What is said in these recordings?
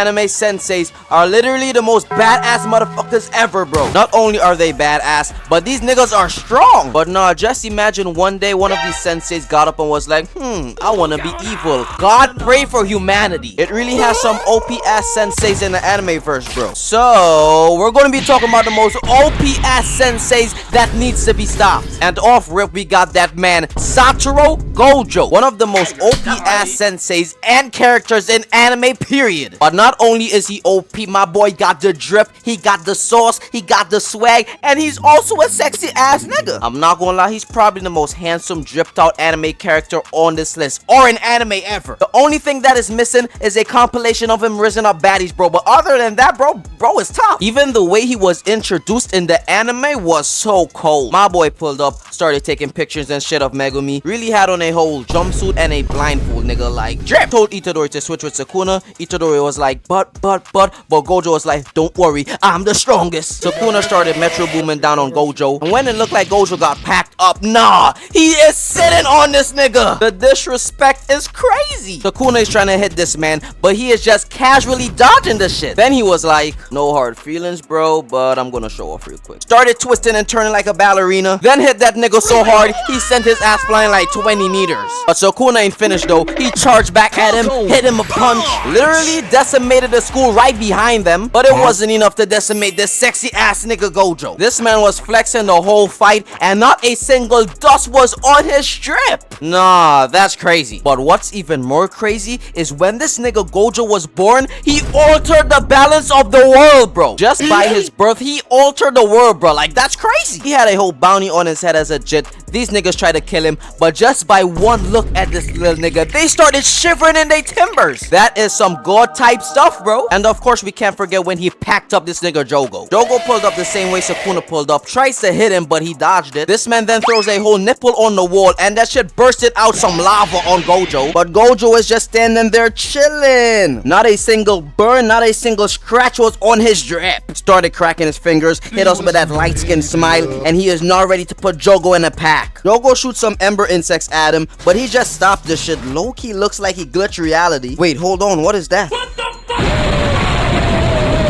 anime senseis are literally the most badass motherfuckers ever, bro. Not only are they badass, but these niggas are strong. But nah, just imagine one day one of these senseis got up and was like, I wanna be evil. God pray for humanity. It really has some OP ass senseis in the anime verse, bro. So we're gonna be talking about the most OP ass senseis that needs to be stopped. And off rip, we got that man Satoru Gojo, one of the most OP ass senseis and characters in anime, period. But not only is he OP, my boy got the drip, he got the sauce, he got the swag, and he's also a sexy ass nigga. I'm not gonna lie, he's probably the most handsome, dripped out anime character on this list, or in anime ever. The only thing that is missing is a compilation of him risen up baddies, bro. But other than that, bro is top. Even the way he was introduced in the anime was so cold. My boy pulled up, started taking pictures and shit of Megumi, really had on a whole jumpsuit and a blindfold, nigga, like drip. Told Itadori to switch with Sukuna. Itadori was like, but Gojo was like, don't worry, I'm the strongest. Sukuna started Metro booming down on Gojo, and when it looked like Gojo got packed up, nah, he is sitting on this nigga. The disrespect is crazy. Sukuna is trying to hit this man, but he is just casually dodging the shit. Then he was like, no hard feelings, bro, but I'm gonna show off real quick. Started twisting and turning like a ballerina, then hit that nigga so hard, he sent his ass flying like 20 meters. But Sukuna ain't finished though. He charged back at him, hit him a punch, literally decimated the school right behind them, but it wasn't enough to decimate this sexy ass nigga Gojo. This man was flexing the whole fight, and not a single dust was on his strip. Nah, that's crazy. But what's even more crazy is when this nigga Gojo was born, he altered the balance of the world, bro. Just by his birth, he altered the world, bro. Like, that's crazy. He had a whole bounty on his head as a jit. These niggas tried to kill him, but just by one look at this little nigga, they started shivering in their timbers. That is some god type stuff, bro. And of course, we can't forget when he packed up this nigga Jogo. Jogo pulled up the same way Sukuna pulled up, tries to hit him, but he dodged it. This man then throws a whole nipple on the wall, and that shit bursted out some lava on Gojo. But Gojo is just standing there chilling. Not a single burn, not a single scratch was on his drip. Started cracking his fingers, hit us with that light-skinned smile, and he is now ready to put Jogo in a pack. Jogo shoots some ember insects at him, but he just stopped this shit. Low-key looks like he glitched reality. Wait, hold on, what is that?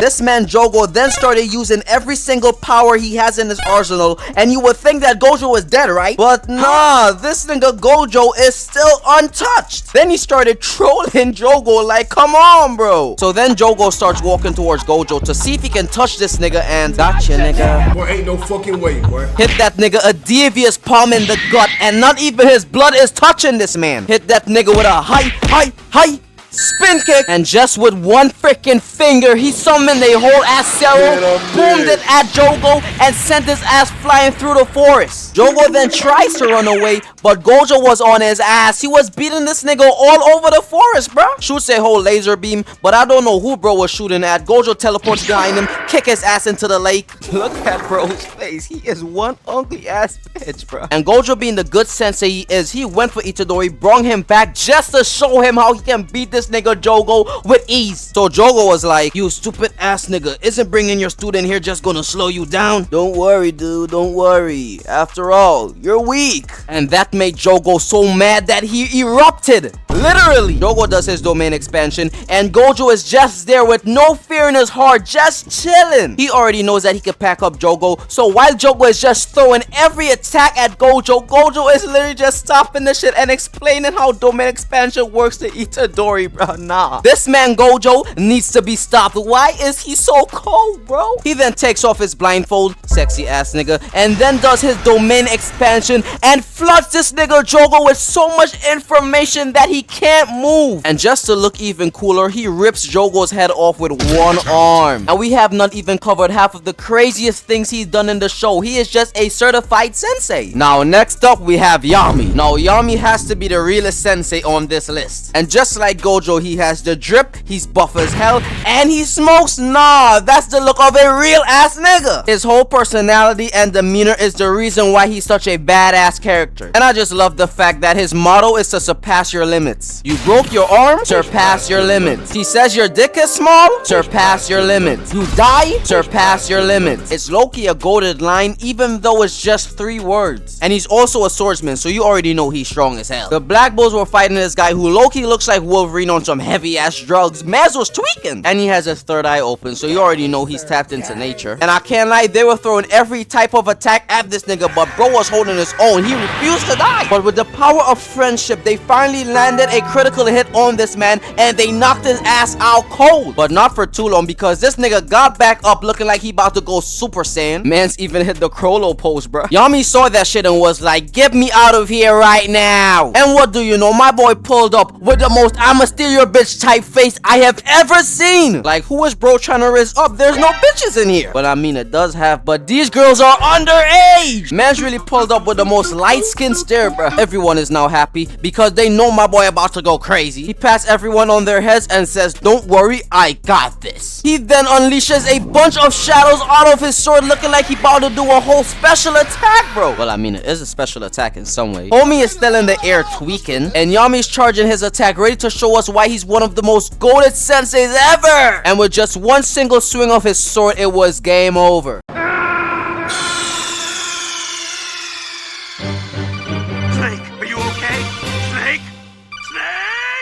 This man Jogo then started using every single power he has in his arsenal, and you would think that Gojo is dead, right? But nah, this nigga Gojo is still untouched. Then he started trolling Jogo like, come on, bro. So then Jogo starts walking towards Gojo to see if he can touch this nigga, and gotcha, nigga. Boy, ain't no fucking way, boy. Hit that nigga a devious palm in the gut, and not even his blood is touching this man. Hit that nigga with a high spin kick, and just with one freaking finger, he summoned a whole ass Cero, boomed it at Jogo, and sent his ass flying through the forest. Jogo then tries to run away, but Gojo was on his ass. He was beating this nigga all over the forest, bro. Shoots a whole laser beam, but I don't know who bro was shooting at. Gojo teleports behind him, kick his ass into the lake. Look at bro's face. He is one ugly ass bitch, bro. And Gojo, being the good sensei he is, he went for Itadori, brought him back just to show him how he can beat this nigga Jogo with ease. So Jogo was like, you stupid ass nigga, isn't bringing your student here just gonna slow you down? Don't worry, dude, don't worry. After all, you're weak. And that made Jogo so mad that he erupted. Literally. Jogo does his domain expansion, and Gojo is just there with no fear in his heart, just chilling. He already knows that he can pack up Jogo, so while Jogo is just throwing every attack at Gojo, Gojo is literally just stopping the shit and explaining how domain expansion works to Itadori, bro. Nah. This man Gojo needs to be stopped. Why is he so cold, bro? He then takes off his blindfold, sexy ass nigga, and then does his domain expansion and floods this nigga Jogo with so much information that he can't move. And just to look even cooler, he rips Jogo's head off with one arm. And we have not even covered half of the craziest things he's done in the show. He is just a certified sensei. Now next up we have Yami. Now Yami has to be the realest sensei on this list. And just like Gojo, he has the drip, he's buff as hell, and he smokes. Nah, that's the look of a real ass nigga. His whole personality and demeanor is the reason why he's such a badass character. And I just love the fact that his motto is to surpass your limits. You broke your arm? Surpass your limits. He says your dick is small? Surpass your limits. You die? Surpass your limits. It's low-key a goated line even though it's just 3 words. And he's also a swordsman, so you already know he's strong as hell. The Black Bulls were fighting this guy who low-key looks like Wolverine on some heavy-ass drugs. Maz was tweaking. And he has his third eye open, so you already know he's tapped into nature. And I can't lie, they were throwing every type of attack at this nigga, but bro was holding his own. He refused to die. But with the power of friendship, they finally landed a critical hit on this man, and they knocked his ass out cold. But not for too long, because this nigga got back up looking like he about to go Super Saiyan. Man's even hit the Crollo pose, bruh. Yami saw that shit and was like, get me out of here right now. And what do you know, my boy pulled up with the most I'ma steal your bitch type face I have ever seen. Like, who is bro trying to raise up? There's no bitches in here. But I mean, it does have, but these girls are underage. Man's really pulled up with the most light-skinned stare, bruh. Everyone is now happy because they know my boy about to go crazy. He pats everyone on their heads and says, don't worry, I got this. He then unleashes a bunch of shadows out of his sword looking like he about to do a whole special attack, bro. Well, I mean, it is a special attack in some way. Homie is still in the air tweaking, and Yami's charging his attack, ready to show us why he's one of the most goated senseis ever. And with just one single swing of his sword, it was game over.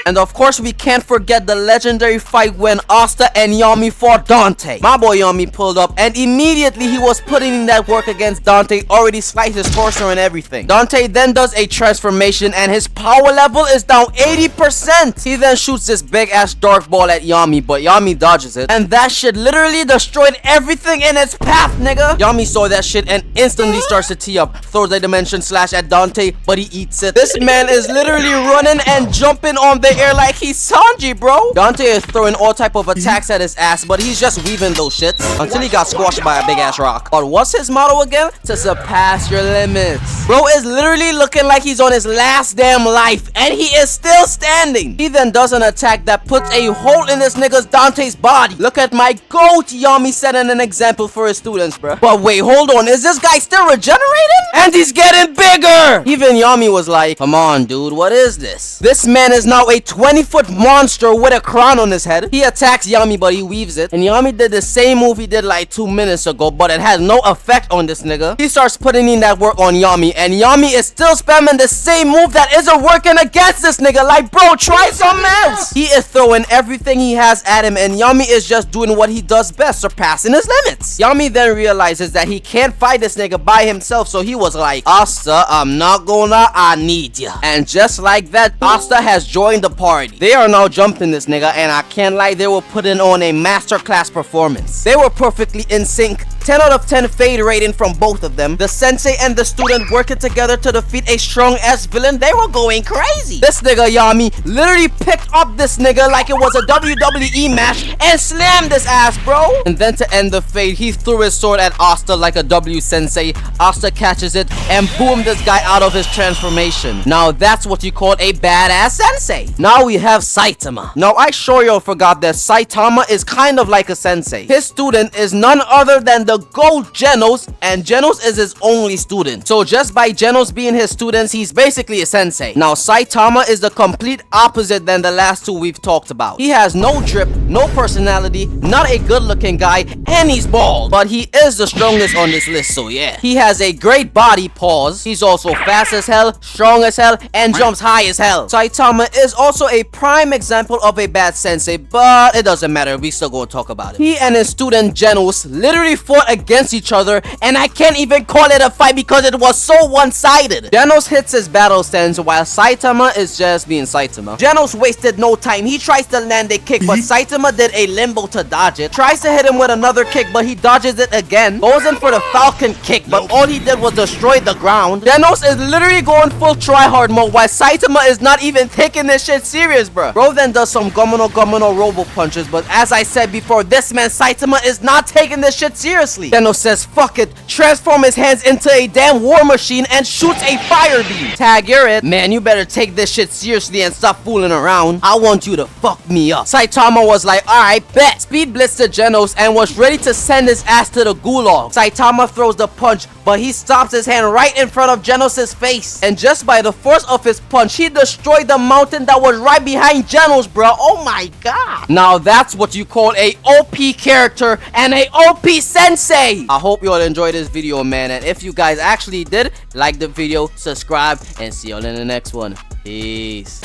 And of course, we can't forget the legendary fight when Asta and Yami fought Dante. My boy Yami pulled up, and immediately he was putting in that work against Dante, already sliced his torso and everything. Dante then does a transformation, and his power level is down 80%. He then shoots this big ass dark ball at Yami, but Yami dodges it, and that shit literally destroyed everything in its path, nigga. Yami saw that shit and instantly starts to tee up, throws a dimension slash at Dante, but he eats it. This man is literally running and jumping on the air like he's Sanji, bro. Dante is throwing all type of attacks at his ass, but he's just weaving those shits until he got squashed by a big ass rock. But what's his motto again? To surpass your limits. Bro is literally looking like he's on his last damn life, and he is still standing. He then does an attack that puts a hole in this nigga's Dante's body. Look at my goat. Yami setting an example for his students, bro. But wait, hold on, is this guy still regenerating? And he's getting bigger. Even Yami was like, come on dude, what is this? This man is now a 20-foot monster with a crown on his head. He attacks Yami, but he weaves it. And Yami did the same move he did like 2 minutes ago, but it has no effect on this nigga. He starts putting in that work on Yami, and Yami is still spamming the same move that isn't working against this nigga. Like, bro, try something else. He is throwing everything he has at him, and Yami is just doing what he does best, surpassing his limits. Yami then realizes that he can't fight this nigga by himself, so he was like, Asta, I'm not gonna, I need ya. And just like that, Asta has joined the party. They are now jumping this nigga, and I can't lie, they were putting on a masterclass performance. They were perfectly in sync. 10 out of 10 fade rating from both of them. The sensei and the student working together to defeat a strong ass villain. They were going crazy. This nigga Yami literally picked up this nigga like it was a WWE match and slammed this ass, bro. And then to end the fade, he threw his sword at Asta like a W sensei. Asta catches it and boom, this guy out of his transformation. Now that's what you call a badass sensei. Now we have Saitama. Now I sure y'all forgot that Saitama is kind of like a sensei. His student is none other than the GOAT Genos, and Genos is his only student. So just by Genos being his students, he's basically a sensei. Now Saitama is the complete opposite than the last two we've talked about. He has no drip, no personality, not a good looking guy, and he's bald. But he is the strongest on this list, so yeah. He has a great body, pause. He's also fast as hell, strong as hell, and jumps high as hell. Saitama is also a prime example of a bad sensei, but it doesn't matter, we still gonna talk about it. He and his student Genos literally fought against each other, and I can't even call it a fight because it was so one-sided. Genos hits his battle stance while Saitama is just being Saitama. Genos wasted no time. He tries to land a kick, but Saitama did a limbo to dodge it. Tries to hit him with another kick, but he dodges it again. Goes in for the falcon kick, but all he did was destroy the ground. Genos is literally going full try-hard mode while Saitama is not even taking this shit serious, bro. Bro then does some Gomono robo punches, but as I said before, this man Saitama is not taking this shit seriously. seriously. Genos says fuck it, transform his hands into a damn war machine and shoots a fire beam. Tag, you're it. Man, you better take this shit seriously and stop fooling around. I want you to fuck me up. Saitama was like, alright, bet. Speed blitzed to Genos and was ready to send his ass to the gulag. Saitama throws the punch, but he stops his hand right in front of Genos' face. And just by the force of his punch, he destroyed the mountain that was right behind Genos, bro. Oh my god. Now that's what you call a OP character and a OP sensei. I hope you all enjoyed this video, man. And if you guys actually did, like the video, subscribe, and see y'all in the next one. Peace.